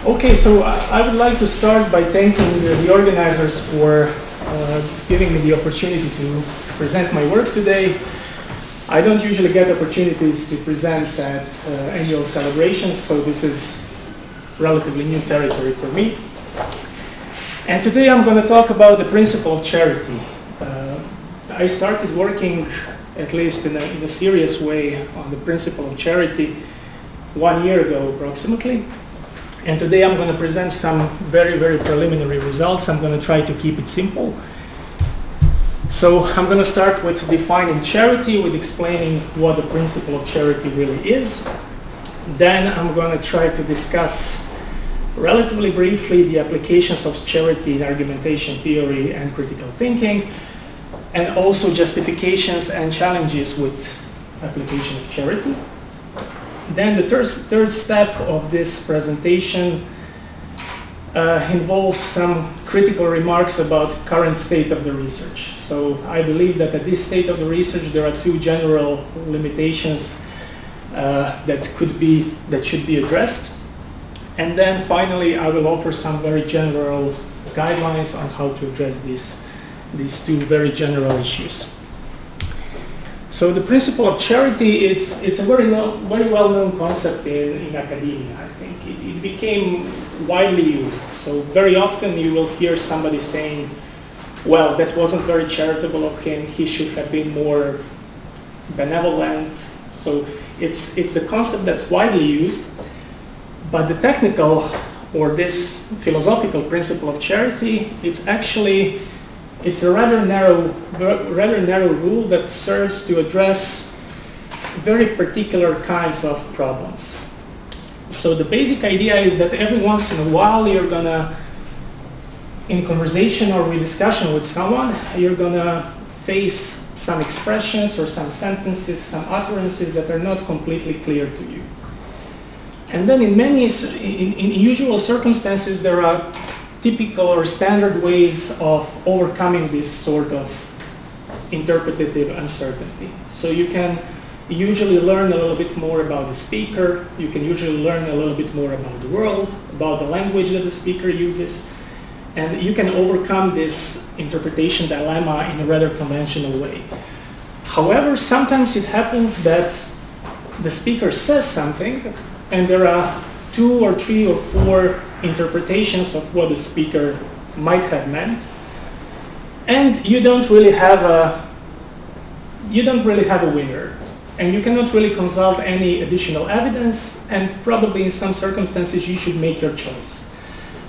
Okay, so I would like to start by thanking the organizers for giving me the opportunity to present my work today. I don't usually get opportunities to present at annual celebrations, so this is relatively new territory for me. And today I'm going to talk about the principle of charity. I started working, at least in a serious way, on the principle of charity 1 year ago approximately. And today I'm going to present some very, very preliminary results. I'm going to try to keep it simple. So I'm going to start with defining charity, with explaining what the principle of charity really is. Then I'm going to try to discuss relatively briefly the applications of charity in argumentation theory and critical thinking, and also justifications and challenges with application of charity. Then the third step of this presentation involves some critical remarks about current state of the research. So I believe that at this state of the research there are two general limitations that should be addressed. And then finally I will offer some very general guidelines on how to address these two very general issues. So the principle of charity, it's a very well-known concept in academia, I think. It became widely used. So very often you will hear somebody saying, well, that wasn't very charitable of him, he should have been more benevolent. So it's the concept that's widely used, but the technical or this philosophical principle of charity, it's a rather narrow rule that serves to address very particular kinds of problems. So the basic idea is that every once in a while you're gonna, in conversation or with discussion with someone, you're gonna face some expressions or some sentences, some utterances that are not completely clear to you. And then in usual circumstances there are typical or standard ways of overcoming this sort of interpretative uncertainty. So you can usually learn a little bit more about the speaker, you can usually learn a little bit more about the world, about the language that the speaker uses, and you can overcome this interpretation dilemma in a rather conventional way. However, sometimes it happens that the speaker says something and there are 2 or 3 or 4 interpretations of what the speaker might have meant, and you don't really have a winner, and you cannot really consult any additional evidence, and probably in some circumstances you should make your choice.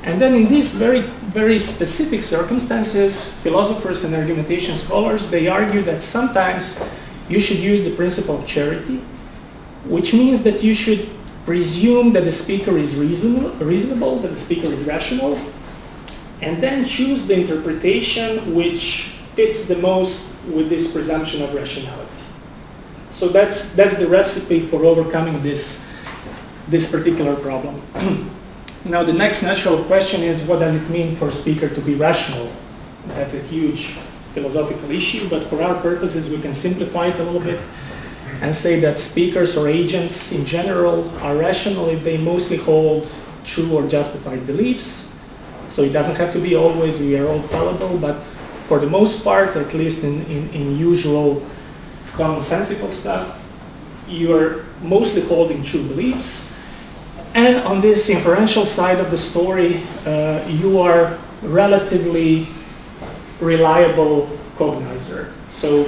And then in these very, very specific circumstances, philosophers and argumentation scholars, they argue that sometimes you should use the principle of charity, which means that you should presume that the speaker is reasonable, that the speaker is rational, and then choose the interpretation which fits the most with this presumption of rationality. So that's the recipe for overcoming this particular problem. Now the next natural question is, what does it mean for a speaker to be rational? That's a huge philosophical issue, but for our purposes we can simplify it a little bit and say that speakers or agents in general are rational if they mostly hold true or justified beliefs. So it doesn't have to be always we are all fallible, but for the most part, at least in usual commonsensical stuff, you are mostly holding true beliefs. And on this inferential side of the story, you are relatively reliable cognizer. So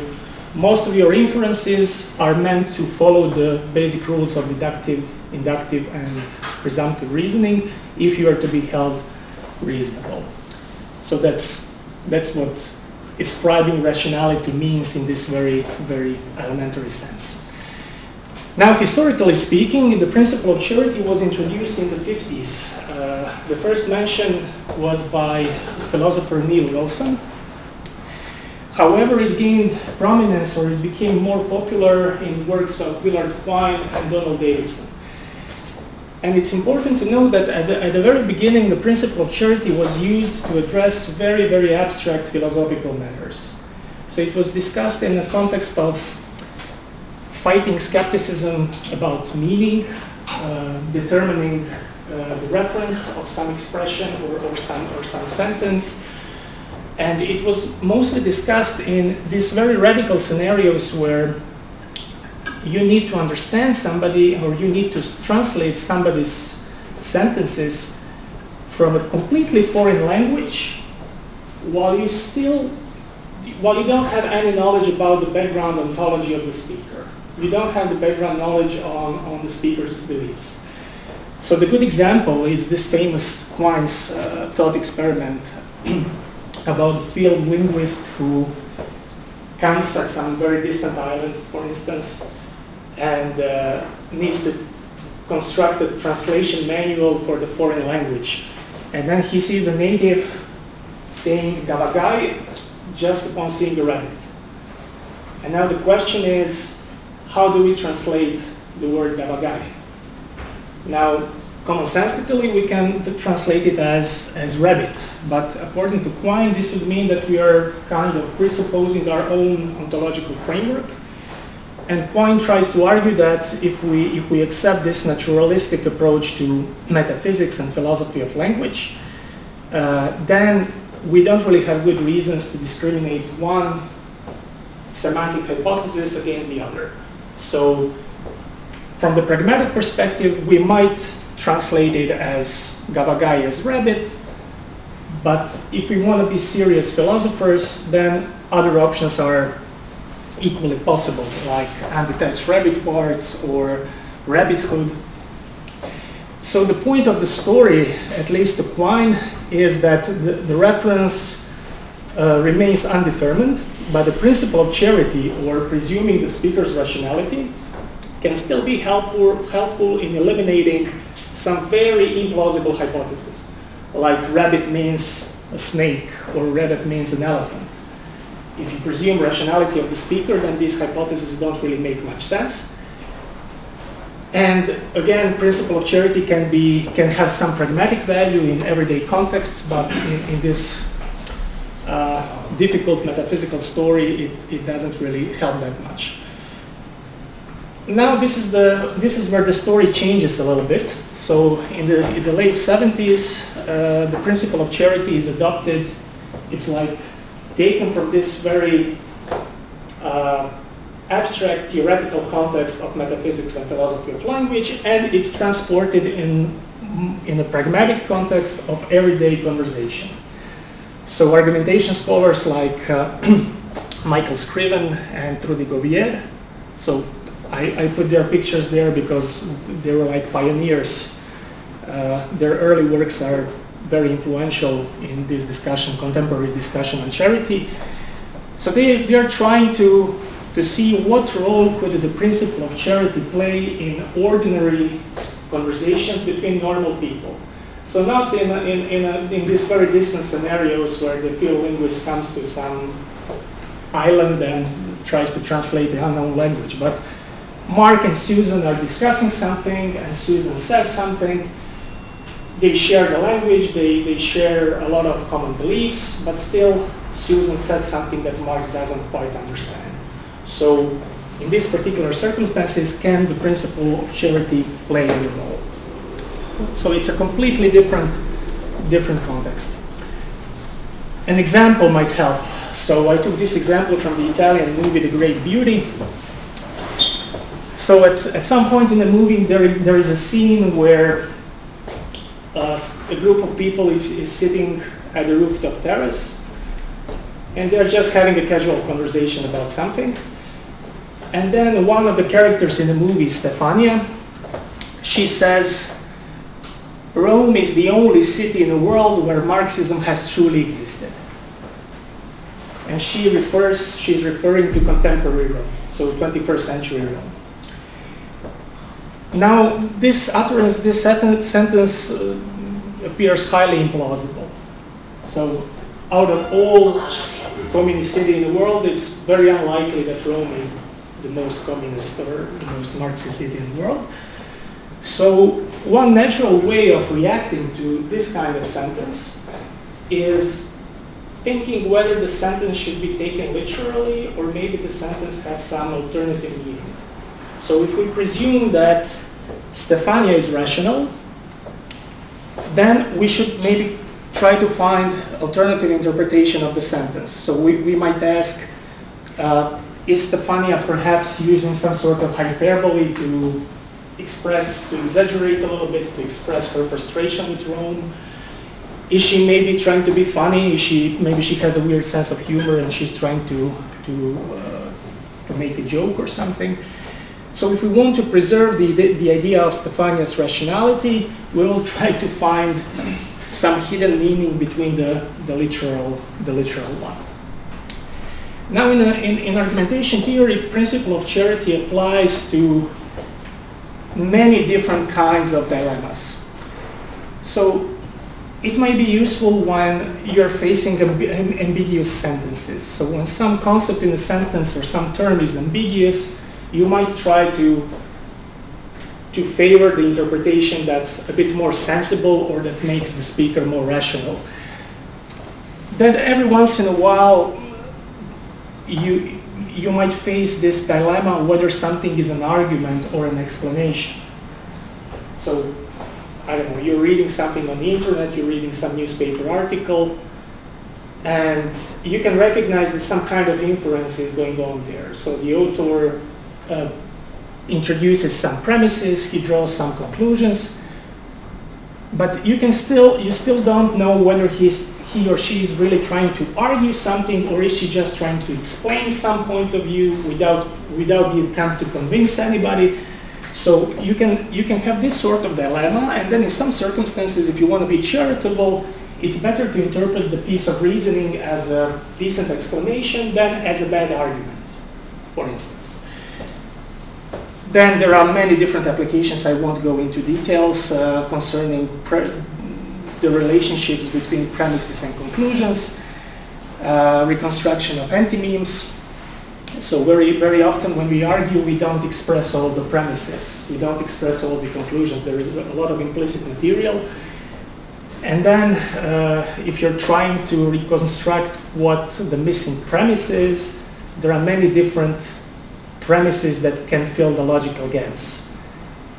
most of your inferences are meant to follow the basic rules of deductive, inductive, and presumptive reasoning if you are to be held reasonable. So that's what ascribing rationality means in this very, very elementary sense. Now, historically speaking, the principle of charity was introduced in the 50s. The first mention was by philosopher Neil Wilson. However, it gained prominence, or it became more popular in works of Willard Quine and Donald Davidson. And it's important to know that at the very beginning, the principle of charity was used to address very, very abstract philosophical matters. So it was discussed in the context of fighting skepticism about meaning, determining the reference of some expression or some sentence. And it was mostly discussed in these very radical scenarios where you need to understand somebody, or you need to translate somebody's sentences from a completely foreign language while you don't have any knowledge about the background ontology of the speaker. You don't have the background knowledge on the speaker's beliefs. So the good example is this famous Quine's thought experiment about a field linguist who comes at some very distant island, for instance, and needs to construct a translation manual for the foreign language. And then he sees a native saying "gavagai" just upon seeing the rabbit. And now the question is, how do we translate the word "gavagai"? Now, commonsensically, we can translate it as rabbit, but according to Quine, this would mean that we are kind of presupposing our own ontological framework. And Quine tries to argue that if we accept this naturalistic approach to metaphysics and philosophy of language, then we don't really have good reasons to discriminate one semantic hypothesis against the other. So from the pragmatic perspective, we might translate it as "gavagai" as rabbit, but if we want to be serious philosophers, then other options are equally possible, like undetached rabbit parts or rabbithood. So the point of the story, at least to Quine, is that the reference remains undetermined, but the principle of charity, or presuming the speaker's rationality, can still be helpful in eliminating some very implausible hypotheses, like rabbit means a snake or rabbit means an elephant. If you presume rationality of the speaker, then these hypotheses don't really make much sense. And again, principle of charity can have some pragmatic value in everyday contexts, but in this difficult metaphysical story, it doesn't really help that much. Now this is where the story changes a little bit. So in the late 70s, the principle of charity is adopted. It's like taken from this very abstract theoretical context of metaphysics and philosophy of language, and it's transported in a pragmatic context of everyday conversation. So argumentation scholars like Michael Scriven and Trudy Gauvier, so I put their pictures there because they were like pioneers. Their early works are very influential in this discussion, contemporary discussion on charity. So they are trying to see what role could the principle of charity play in ordinary conversations between normal people. So not in these very distant scenarios where the field linguist comes to some island and tries to translate the unknown language, but Mark and Susan are discussing something, and Susan says something. They share the language, they share a lot of common beliefs, but still Susan says something that Mark doesn't quite understand. So in these particular circumstances, can the principle of charity play any role? So it's a completely different context. An example might help. So I took this example from the Italian movie The Great Beauty. So at some point in the movie, there is a scene where a group of people is sitting at a rooftop terrace, and they're just having a casual conversation about something. And then one of the characters in the movie, Stefania, she says, "Rome is the only city in the world where Marxism has truly existed." And she's referring to contemporary Rome, so 21st century Rome. Now, this utterance, this sentence appears highly implausible. So, out of all communist city in the world, it's very unlikely that Rome is the most communist or the most Marxist city in the world. So, one natural way of reacting to this kind of sentence is thinking whether the sentence should be taken literally, or maybe the sentence has some alternative meaning. So if we presume that Stefania is rational, then we should maybe try to find alternative interpretation of the sentence. So we might ask, is Stefania perhaps using some sort of hyperbole to exaggerate a little bit, to express her frustration with Rome? Is she maybe trying to be funny? Maybe she has a weird sense of humor and she's trying to make a joke or something? So if we want to preserve the idea of Stefania's rationality, we will try to find some hidden meaning between the literal one. Now in argumentation theory, principle of charity applies to many different kinds of dilemmas. So it might be useful when you're facing ambiguous sentences. So when some concept in a sentence or some term is ambiguous, you might try to favor the interpretation that's a bit more sensible or that makes the speaker more rational. Then every once in a while, you might face this dilemma whether something is an argument or an explanation. So, I don't know, you're reading something on the internet, you're reading some newspaper article, and you can recognize that some kind of inference is going on there. So the author introduces some premises, he draws some conclusions, but you still don't know whether he or she is really trying to argue something, or is she just trying to explain some point of view without the attempt to convince anybody. So you can have this sort of dilemma, and then in some circumstances, if you want to be charitable, it's better to interpret the piece of reasoning as a decent explanation than as a bad argument, for instance. Then there are many different applications. I won't go into details concerning the relationships between premises and conclusions, reconstruction of antimemes. So very often when we argue, we don't express all the premises. We don't express all the conclusions. There is a lot of implicit material. And then if you're trying to reconstruct what the missing premise is, there are many different premises that can fill the logical gaps.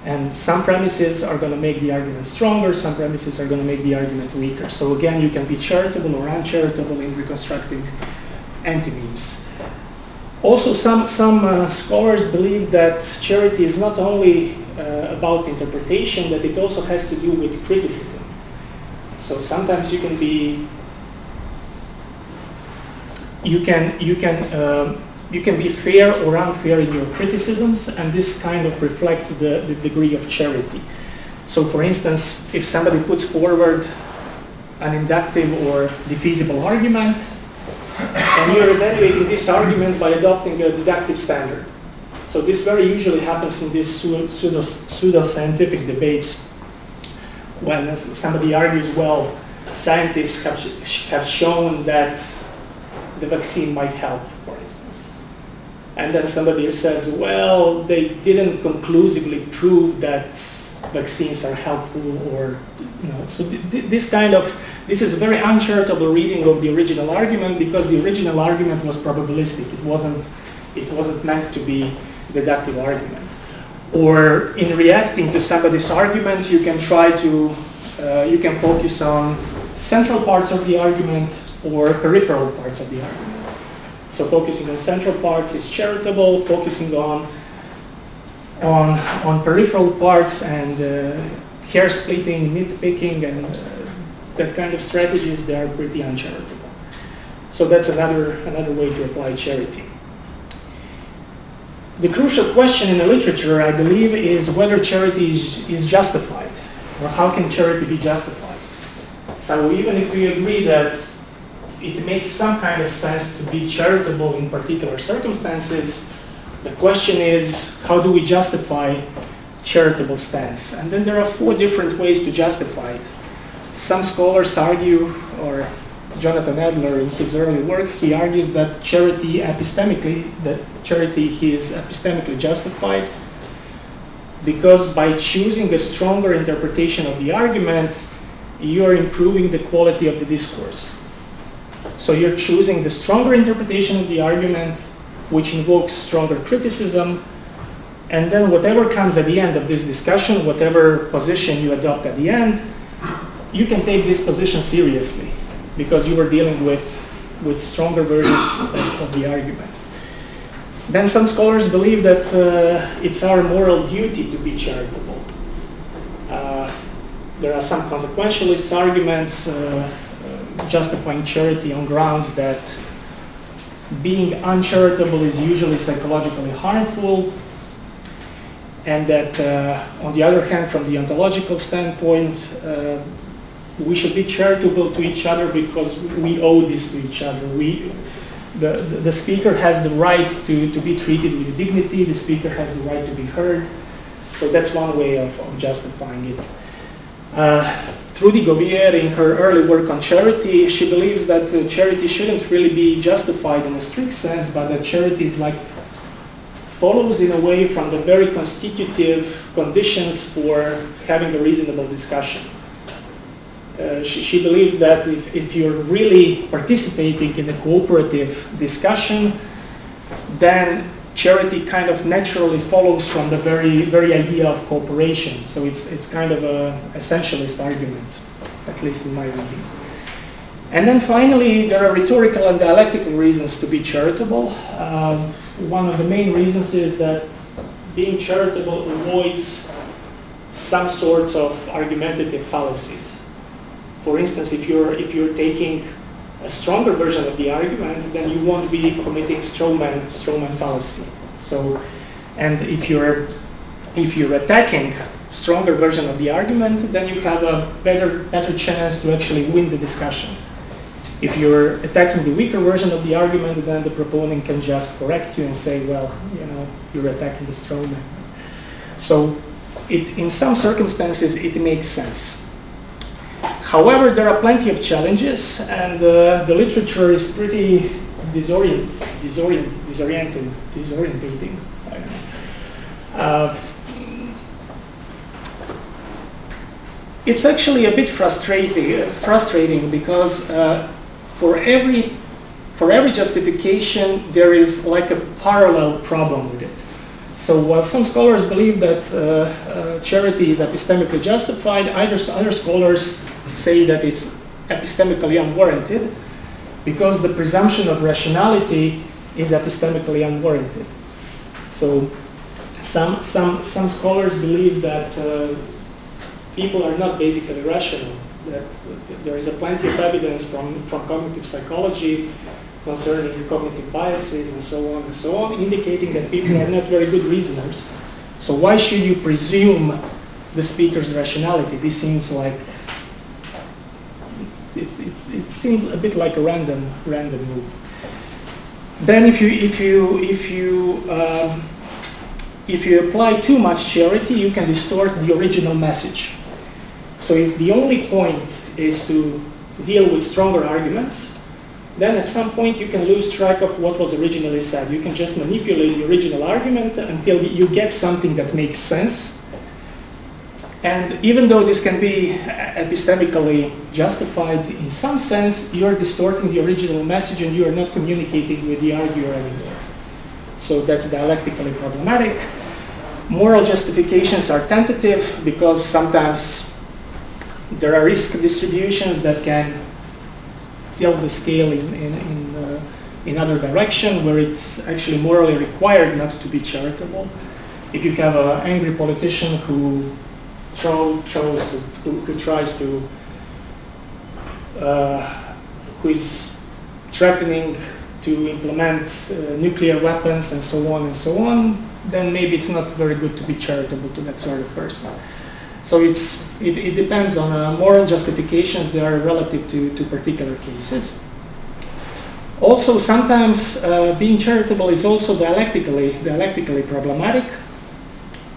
And some premises are going to make the argument stronger, some premises are going to make the argument weaker. So again, you can be charitable or uncharitable in reconstructing antimemes. Also, some scholars believe that charity is not only about interpretation, that it also has to do with criticism. So sometimes you can be fair or unfair in your criticisms, and this kind of reflects the degree of charity. So for instance, if somebody puts forward an inductive or defeasible argument, and you're evaluating this argument by adopting a deductive standard. So this very usually happens in these pseudo-scientific debates when somebody argues, well, scientists have shown that the vaccine might help, for instance. And then somebody says, well, they didn't conclusively prove that vaccines are helpful, or, you know, so this is a very uncharitable reading of the original argument, because the original argument was probabilistic. It wasn't meant to be deductive argument. Or in reacting to somebody's argument, you can try to, you can focus on central parts of the argument or peripheral parts of the argument. So focusing on central parts is charitable, focusing on peripheral parts and hair splitting, nitpicking, and that kind of strategies, they are pretty uncharitable. So that's another way to apply charity. The crucial question in the literature, I believe, is whether charity is justified, or how can charity be justified. So even if we agree that it makes some kind of sense to be charitable in particular circumstances, the question is, how do we justify charitable stance? And then there are 4 different ways to justify it. Some scholars argue, or Jonathan Adler in his early work, he argues that charity is epistemically justified because by choosing a stronger interpretation of the argument, you are improving the quality of the discourse. So you're choosing the stronger interpretation of the argument, which invokes stronger criticism, and then whatever comes at the end of this discussion, whatever position you adopt at the end, you can take this position seriously because you were dealing with stronger versions of the argument. Then some scholars believe that it's our moral duty to be charitable. There are some consequentialist arguments justifying charity on grounds that being uncharitable is usually psychologically harmful, and that on the other hand, from the ontological standpoint, we should be charitable to each other because we owe this to each other. The speaker has the right to be treated with dignity, the speaker has the right to be heard. So that's one way of justifying it. Trudy Govier, in her early work on charity, she believes that charity shouldn't really be justified in a strict sense, but that charity is like follows in a way from the very constitutive conditions for having a reasonable discussion. She believes that if you're really participating in a cooperative discussion, then charity kind of naturally follows from the very idea of cooperation. So it's kind of an essentialist argument, at least in my reading. And then finally, there are rhetorical and dialectical reasons to be charitable. One of the main reasons is that being charitable avoids some sorts of argumentative fallacies. For instance, if you're taking a stronger version of the argument, then you won't be committing strawman fallacy. So, and if you're attacking stronger version of the argument, then you have a better chance to actually win the discussion. If you're attacking the weaker version of the argument, then the proponent can just correct you and say, well, you know, you're attacking the strawman. So, in some circumstances, it makes sense. However, there are plenty of challenges, and the literature is pretty disorientating. I don't know. It's actually a bit frustrating because for every justification there is like a parallel problem with it. So while some scholars believe that charity is epistemically justified, other scholars say that it's epistemically unwarranted because the presumption of rationality is epistemically unwarranted. So some scholars believe that people are not basically rational, that there is plenty of evidence from cognitive psychology concerning cognitive biases and so on, indicating that people are not very good reasoners. So why should you presume the speaker's rationality? This seems like it seems a bit like a random move. Then if you apply too much charity, you can distort the original message. So if the only point is to deal with stronger arguments, then at some point you can lose track of what was originally said. You can just manipulate the original argument until you get something that makes sense. And even though this can be epistemically justified in some sense, you're distorting the original message and you are not communicating with the arguer anymore. So that's dialectically problematic. Moral justifications are tentative because sometimes there are risk distributions that can tilt the scale in other direction where it's actually morally required not to be charitable. If you have an angry politician who who is threatening to implement nuclear weapons and so on, then maybe it's not very good to be charitable to that sort of person. So it depends on moral justifications that are relative to particular cases. Also, sometimes being charitable is also dialectically problematic,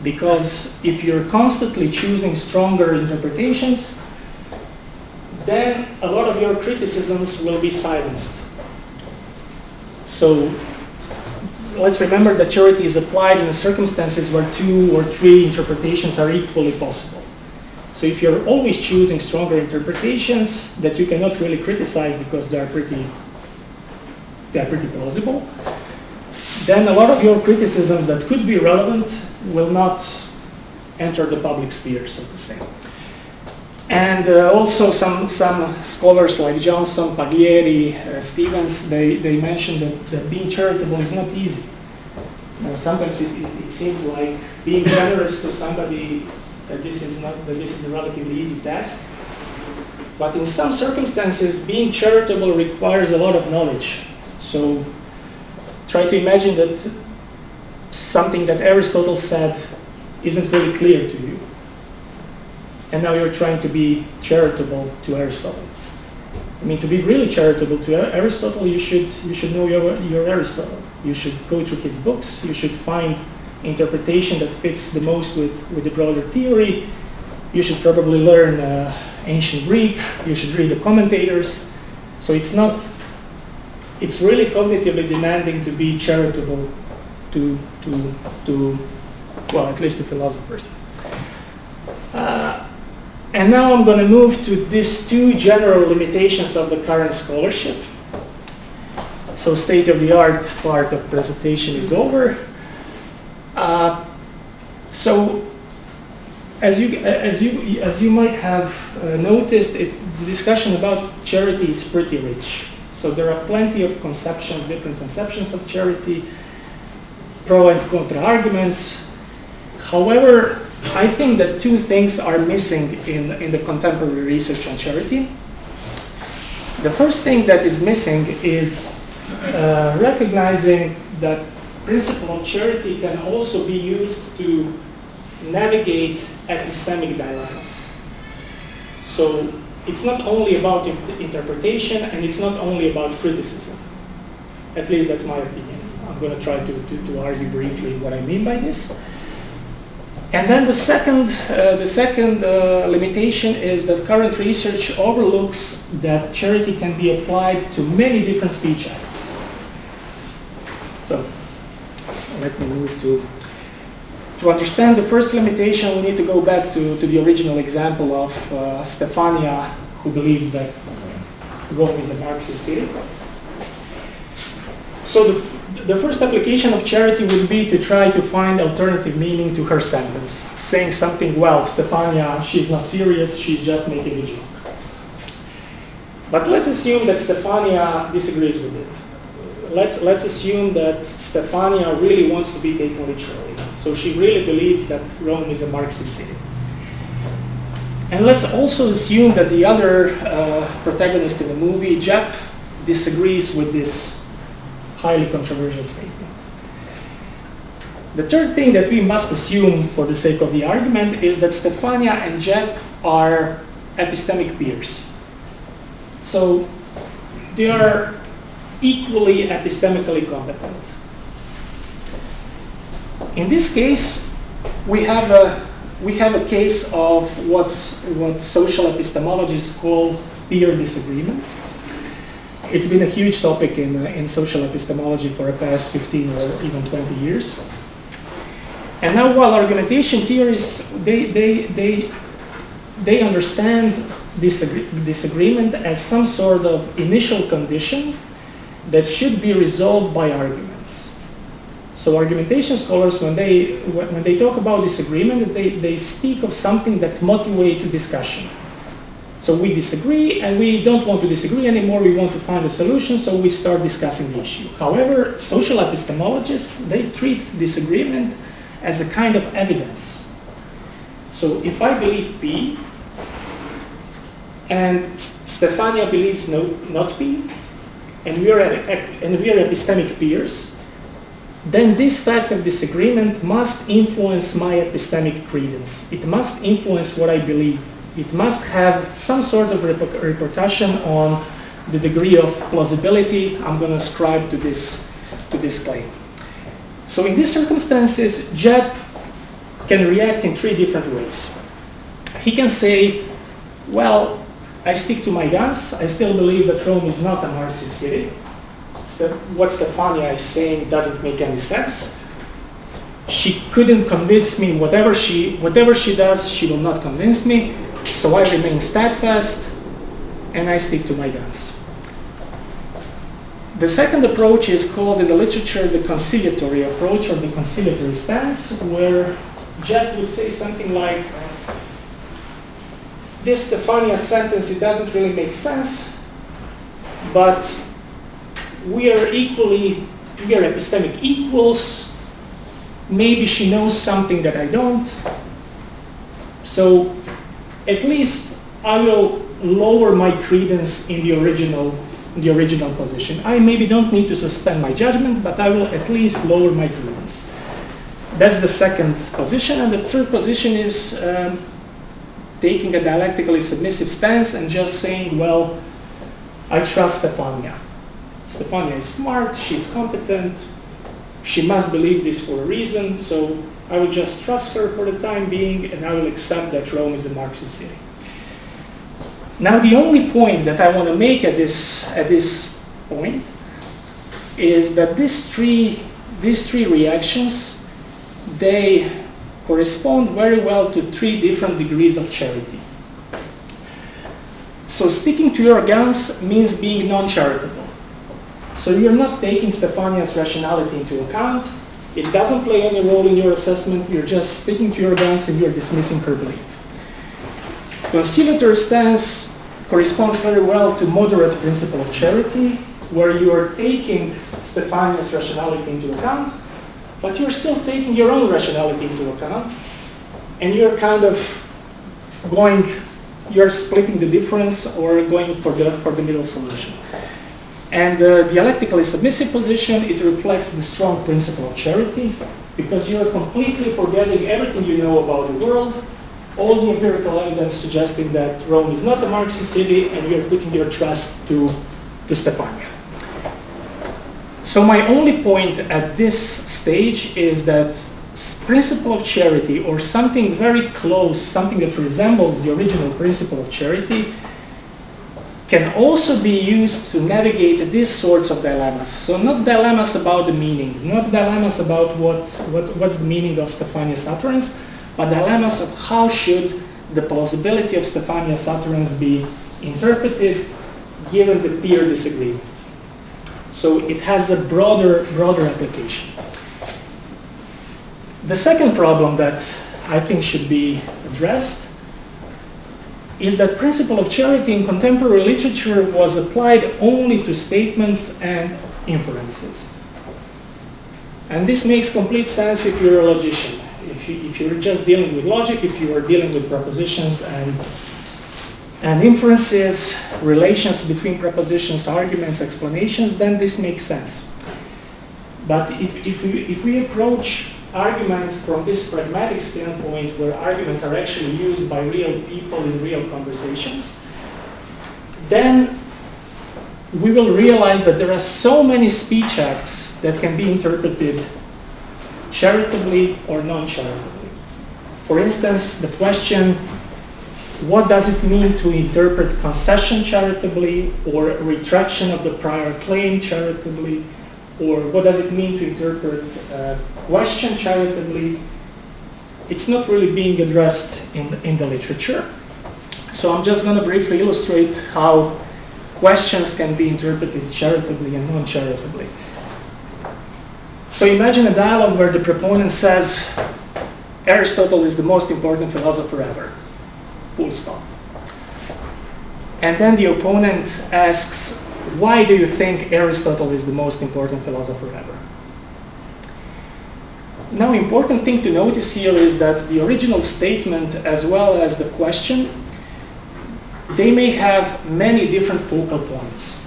because if you're constantly choosing stronger interpretations, then a lot of your criticisms will be silenced. So let's remember that charity is applied in circumstances where 2 or 3 interpretations are equally possible. So if you're always choosing stronger interpretations that you cannot really criticize because they're pretty plausible, then a lot of your criticisms that could be relevant will not enter the public sphere, so to say. And also some scholars like Johnson, Paglieri, Stevens, they mentioned that being charitable is not easy. Sometimes it seems like being generous to somebody that this is a relatively easy task. But in some circumstances, being charitable requires a lot of knowledge. So try to imagine that something that Aristotle said isn't really clear to you. And now you're trying to be charitable to Aristotle. I mean, to be really charitable to Aristotle, you should know your Aristotle. You should go through his books. You should find interpretation that fits the most with the broader theory. You should probably learn ancient Greek. You should read the commentators. So it's really cognitively demanding to be charitable to well, at least to philosophers. And now I'm going to move to these two general limitations of the current scholarship. So state-of-the-art part of presentation is over. So as you might have noticed, the discussion about charity is pretty rich. So there are plenty of conceptions, different conceptions of charity, pro and contra arguments. However, I think that two things are missing in the contemporary research on charity. The first thing that is missing is recognizing that principle of charity can also be used to navigate epistemic dilemmas. So it's not only about interpretation, and it's not only about criticism. At least that's my opinion. I'm going to try to argue briefly what I mean by this. And then the second limitation is that current research overlooks that charity can be applied to many different speech acts. So let me move to understand the first limitation. We need to go back to the original example of Stefania, who believes that Rome is a Marxist city. So the first application of charity would be to try to find alternative meaning to her sentence, saying something, well, Stefania, she's not serious, she's just making a joke. But let's assume that Stefania disagrees with it. Let's assume that Stefania really wants to be taken literally. So she really believes that Rome is a Marxist city. And let's also assume that the other protagonist in the movie, Jep, disagrees with this highly controversial statement. The third thing that we must assume for the sake of the argument is that Stefania and Jep are epistemic peers. So they are equally epistemically competent. In this case, we have a case of what social epistemologists call peer disagreement. It's been a huge topic in social epistemology for the past 15 or even 20 years. And now, while argumentation theorists, they understand disagreement as some sort of initial condition that should be resolved by arguments. So argumentation scholars, when they talk about disagreement, they speak of something that motivates discussion. So we disagree, and we don't want to disagree anymore, we want to find a solution, so we start discussing the issue. However, social epistemologists, they treat disagreement as a kind of evidence. So if I believe P, and Stefania believes not P, and we are epistemic peers, then this fact of disagreement must influence my epistemic credence. It must influence what I believe. It must have some sort of repercussion on the degree of plausibility I'm going to ascribe to this claim. So in these circumstances, Jep can react in three different ways. He can say, well, I stick to my guns. I still believe that Rome is not a Marxist city. What Stefania is saying doesn't make any sense. She couldn't convince me. Whatever she does, she will not convince me. So I remain steadfast, and I stick to my guns. The second approach is called in the literature the conciliatory approach, or the conciliatory stance, where Jep would say something like, this Stefania sentence, it doesn't really make sense, but we are epistemic equals. Maybe she knows something that I don't. So at least I will lower my credence in the original position. I maybe don't need to suspend my judgment, but I will at least lower my credence. That's the second position. And the third position is taking a dialectically submissive stance and just saying, well, I trust Stefania. Stefania is smart, she's competent, she must believe this for a reason, so I will just trust her for the time being, and I will accept that Rome is a Marxist city. Now, the only point that I want to make at this point is that these three reactions, they correspond very well to three different degrees of charity. So sticking to your guns means being non-charitable. So you're not taking Stefania's rationality into account. It doesn't play any role in your assessment. You're just sticking to your guns and you're dismissing her belief. Conciliatory stance corresponds very well to moderate principle of charity, where you are taking Stefania's rationality into account, but you're still taking your own rationality into account, and you're kind of you're splitting the difference or going for the middle solution. And the dialectically submissive position, it reflects the strong principle of charity, because you're completely forgetting everything you know about the world, all the empirical evidence suggesting that Rome is not a Marxist city, and you're putting your trust to Stefania. So my only point at this stage is that principle of charity, or something very close, something that resembles the original principle of charity, can also be used to navigate these sorts of dilemmas. So not dilemmas about the meaning, not dilemmas about what's the meaning of Stefania's utterance, but dilemmas of how should the plausibility of Stefania's utterance be interpreted given the peer disagreement. So it has a broader application. The second problem that I think should be addressed is that principle of charity in contemporary literature was applied only to statements and inferences. And this makes complete sense if you're a logician. If you're just dealing with logic, if you are dealing with propositions and inferences, relations between propositions, arguments, explanations, then this makes sense. But if we approach arguments from this pragmatic standpoint, where arguments are actually used by real people in real conversations, then we will realize that there are so many speech acts that can be interpreted charitably or non-charitably. For instance, the question, what does it mean to interpret concession charitably, or retraction of the prior claim charitably, or what does it mean to interpret question charitably? It's not really being addressed in the literature. So I'm just going to briefly illustrate how questions can be interpreted charitably and non-charitably. So imagine a dialogue where the proponent says, Aristotle is the most important philosopher ever, full stop. And then the opponent asks, why do you think Aristotle is the most important philosopher ever? Now, important thing to notice here is that the original statement as well as the question, they may have many different focal points.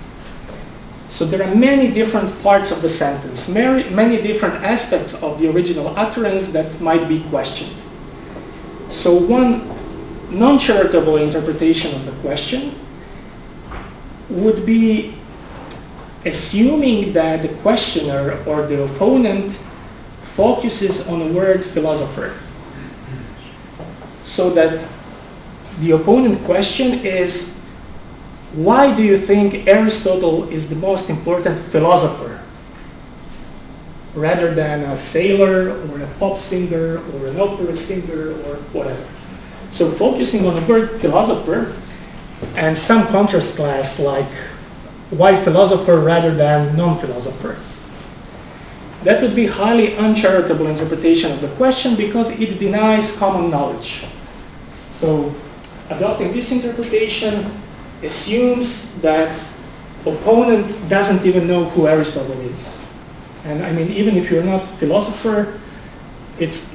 So there are many different parts of the sentence, many different aspects of the original utterance that might be questioned. So one non-charitable interpretation of the question would be assuming that the questioner or the opponent focuses on the word philosopher. So that the opponent question is, why do you think Aristotle is the most important philosopher, rather than a sailor or a pop singer or an opera singer or whatever? So focusing on the word philosopher and some contrast class like why philosopher rather than non-philosopher. That would be highly uncharitable interpretation of the question because it denies common knowledge. So adopting this interpretation assumes that opponent doesn't even know who Aristotle is. And I mean, even if you're not a philosopher, it's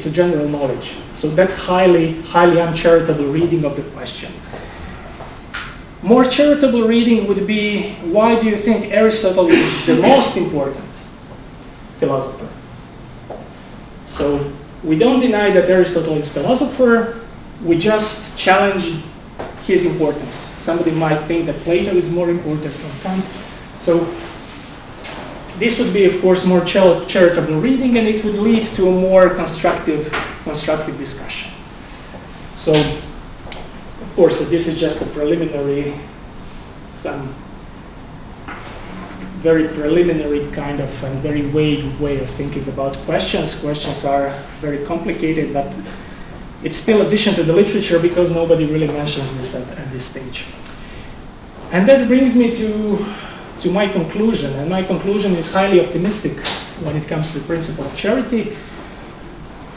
a general knowledge. So that's highly uncharitable reading of the question. More charitable reading would be, why do you think Aristotle is the most important philosopher? So we don't deny that Aristotle is a philosopher, we just challenge his importance. Somebody might think that Plato is more important than Kant. So this would be, of course, more charitable reading, and it would lead to a more constructive discussion. So, of course, this is just a preliminary, some very preliminary kind of and very vague way of thinking about questions. Questions are very complicated, but it's still addition to the literature because nobody really mentions this at this stage. And that brings me to my conclusion, and my conclusion is highly optimistic when it comes to the principle of charity.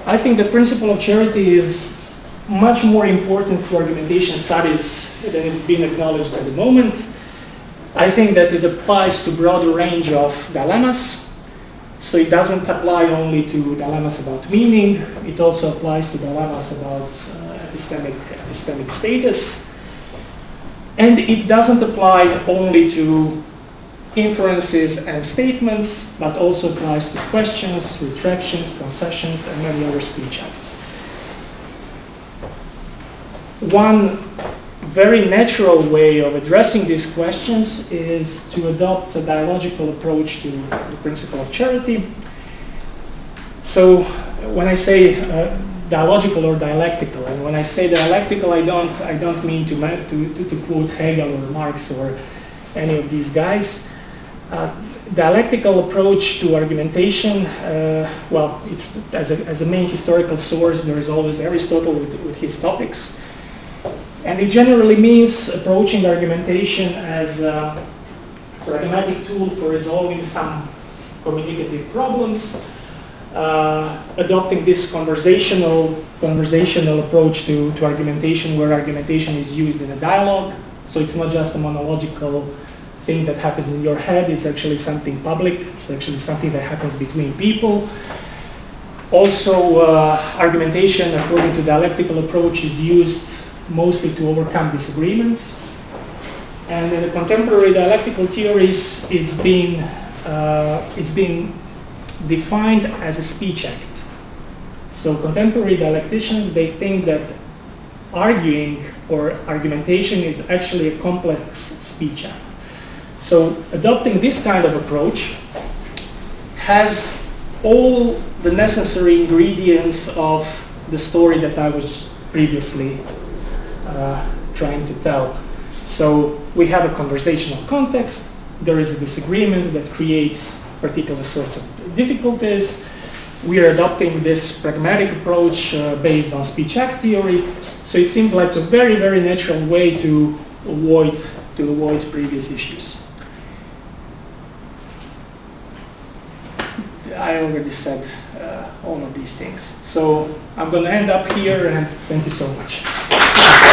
I think the principle of charity is much more important to argumentation studies than it's been acknowledged at the moment. I think that it applies to a broader range of dilemmas. So it doesn't apply only to dilemmas about meaning, it also applies to dilemmas about epistemic status. And it doesn't apply only to inferences and statements, but also applies to questions, retractions, concessions, and many other speech acts. One very natural way of addressing these questions is to adopt a dialogical approach to the principle of charity. So when I say dialogical or dialectical, and when I say dialectical, I don't mean to quote Hegel or Marx or any of these guys. Dialectical approach to argumentation, well, it's as a main historical source, there is always Aristotle with his topics. And it generally means approaching argumentation as a pragmatic tool for resolving some communicative problems, adopting this conversational approach to argumentation, where argumentation is used in a dialogue. So it's not just a monological thing that happens in your head, it's actually something public, it's actually something that happens between people. Also, argumentation, according to dialectical approach, is used mostly to overcome disagreements. And in the contemporary dialectical theories, it's been defined as a speech act. So contemporary dialecticians, they think that arguing or argumentation is actually a complex speech act. So adopting this kind of approach has all the necessary ingredients of the story that I was previously trying to tell. So we have a conversational context, there is a disagreement that creates particular sorts of difficulties. We are adopting this pragmatic approach based on speech act theory. So it seems like a very, very natural way to avoid previous issues. I already said all of these things. So I'm going to end up here, and thank you so much.